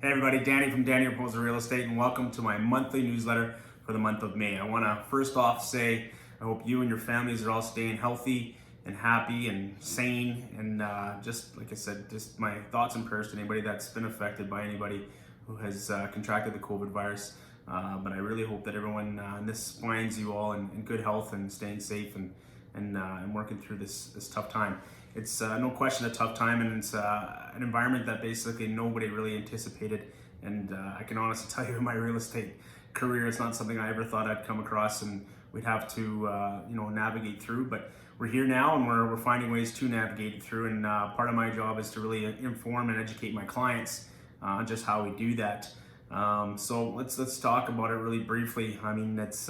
Hey everybody, Danny from Danny Raposo Real Estate, and welcome to my monthly newsletter for the month of May. I want to first off say I hope you and your families are all staying healthy and happy and sane, and just like I said, just my thoughts and prayers to anybody that's been affected by anybody who has contracted the COVID virus. But I really hope that everyone in this finds you all in good health and staying safe and working through this tough time. It's no question a tough time, and it's an environment that basically nobody really anticipated. And I can honestly tell you, in my real estate career, it's not something I ever thought I'd come across and we'd have to navigate through. But we're here now, and we're finding ways to navigate it through. And part of my job is to really inform and educate my clients on just how we do that. So let's talk about it really briefly. I mean, it's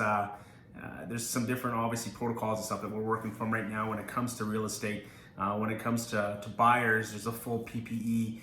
there's some different, obviously, protocols and stuff that we're working from right now when it comes to real estate. When it comes to buyers, there's a full PPE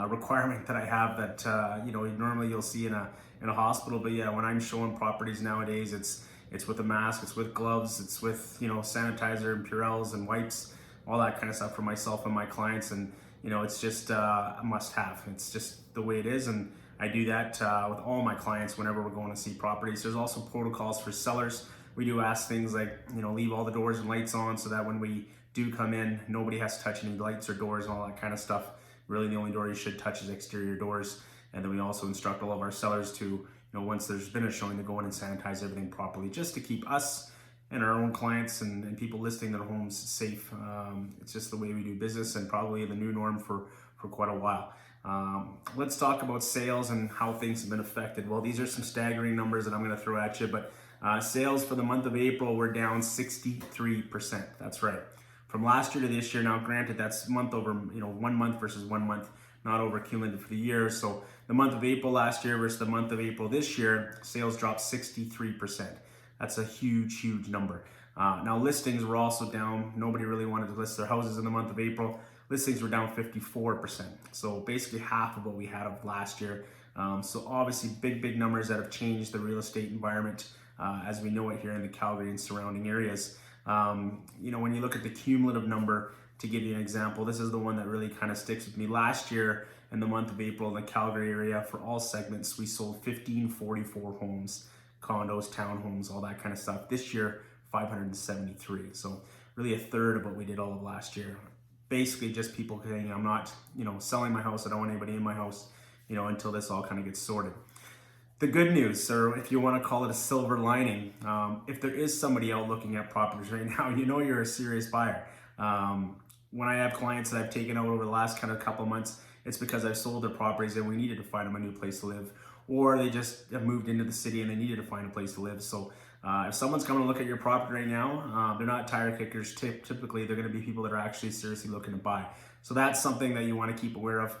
requirement that I have that normally you'll see in a hospital. But yeah, when I'm showing properties nowadays, it's with a mask, it's with gloves, it's with sanitizer and Purells and wipes, all that kind of stuff for myself and my clients. And it's just a must-have. It's just the way it is, and I do that with all my clients whenever we're going to see properties. There's also protocols for sellers. We do ask things like, leave all the doors and lights on so that when we do come in, nobody has to touch any lights or doors and all that kind of stuff. Really, the only door you should touch is exterior doors. And then we also instruct all of our sellers to, once there's been a showing, to go in and sanitize everything properly, just to keep us and our own clients and people listing their homes safe. It's just the way we do business, and probably the new norm for quite a while. Let's talk about sales and how things have been affected. Well, these are some staggering numbers that I'm going to throw at you, but sales for the month of April were down 63%. That's right. From last year to this year. Now, granted, that's month over, 1 month versus 1 month, not over cumulative for the year. So the month of April last year versus the month of April this year, sales dropped 63%. That's a huge, huge number. Now, listings were also down. Nobody really wanted to list their houses in the month of April. Listings were down 54%. So basically half of what we had of last year. So obviously big numbers that have changed the real estate environment as we know it here in the Calgary and surrounding areas. When you look at the cumulative number, to give you an example, this is the one that really kind of sticks with me. Last year in the month of April in the Calgary area, for all segments, we sold 1544 homes, condos, townhomes, all that kind of stuff. This year, 573. So really a third of what we did all of last year. Basically just people saying, I'm not, selling my house. I don't want anybody in my house, until this all kind of gets sorted. The good news, or if you want to call it a silver lining, if there is somebody out looking at properties right now, you're a serious buyer. When I have clients that I've taken out over the last kind of couple months, it's because I've sold their properties and we needed to find them a new place to live, or they just have moved into the city and they needed to find a place to live. So if someone's coming to look at your property right now, they're not tire kickers. Typically, they're going to be people that are actually seriously looking to buy. So that's something that you want to keep aware of.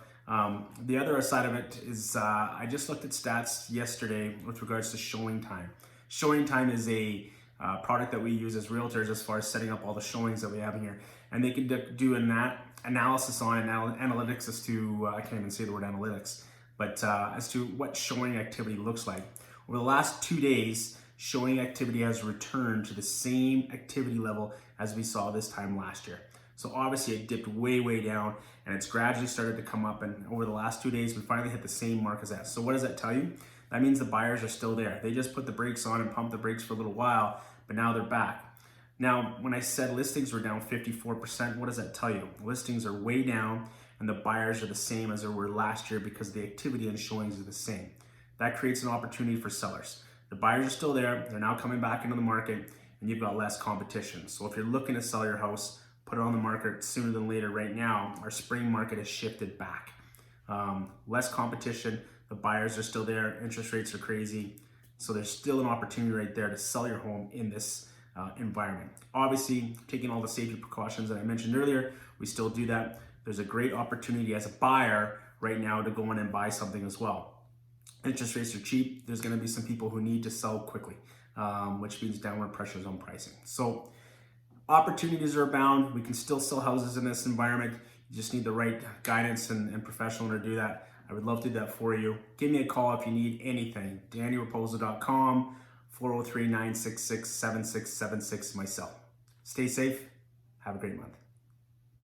The other side of it is I just looked at stats yesterday with regards to showing time. Showing time is a product that we use as realtors as far as setting up all the showings that we have in here. And they can do analysis on analytics as to, I can't even say the word analytics, but as to what showing activity looks like. Over the last 2 days, showing activity has returned to the same activity level as we saw this time last year. So obviously it dipped way down, and it's gradually started to come up, and over the last 2 days we finally hit the same mark as that. So what does that tell you? That means the buyers are still there. They just put the brakes on and pumped the brakes for a little while, but now they're back. Now, when I said listings were down 54%, what does that tell you? Listings are way down and the buyers are the same as they were last year because the activity and showings are the same. That creates an opportunity for sellers. The buyers are still there, they're now coming back into the market, and you've got less competition. So if you're looking to sell your house, put it on the market sooner than later. Right now, our spring market has shifted back. Less competition, the buyers are still there, interest rates are crazy. So there's still an opportunity right there to sell your home in this environment. Obviously, taking all the safety precautions that I mentioned earlier, we still do that. There's a great opportunity as a buyer right now to go in and buy something as well. Interest rates are cheap. There's going to be some people who need to sell quickly, which means downward pressures on pricing. So opportunities are abound. We can still sell houses in this environment. You just need the right guidance and professional to do that. I would love to do that for you. Give me a call if you need anything. DannyRaposo.com, 403-966-7676, myself. Stay safe. Have a great month.